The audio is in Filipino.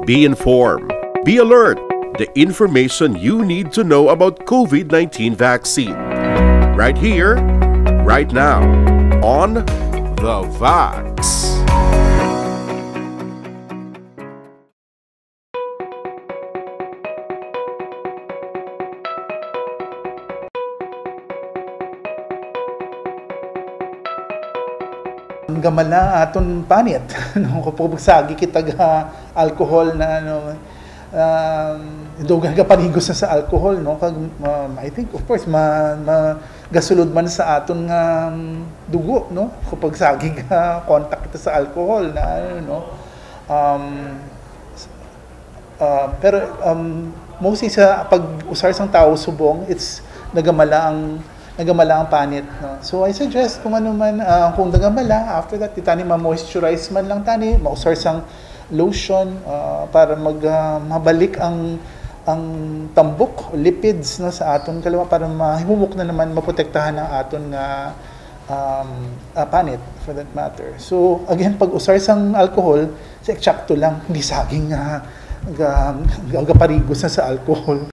Be informed. Be alert. The information you need to know about COVID-19 vaccine. Right here, right now, on The Vax. Gamala aton panit no kapag sagi kita ga alcohol na dugan ka panigos na sa alcohol no kag I think of course gasulod man sa aton nga dugo no kapag sagi ga contact kita sa alcohol na pero mostly sa pag usar sang tao subong it's nagamala ang panit, no? So I suggest kung ano man, kung nagamala, after that, tani ma-moisturize man lang tani, mausar sang lotion para mabalik ang tambok, lipids no, sa aton kalawa para mahimumok na naman, maprotektahan ang aton nga panit for that matter. So again, pag usar sang alcohol, eksakto lang, hindi saging gaparigos na sa alcohol.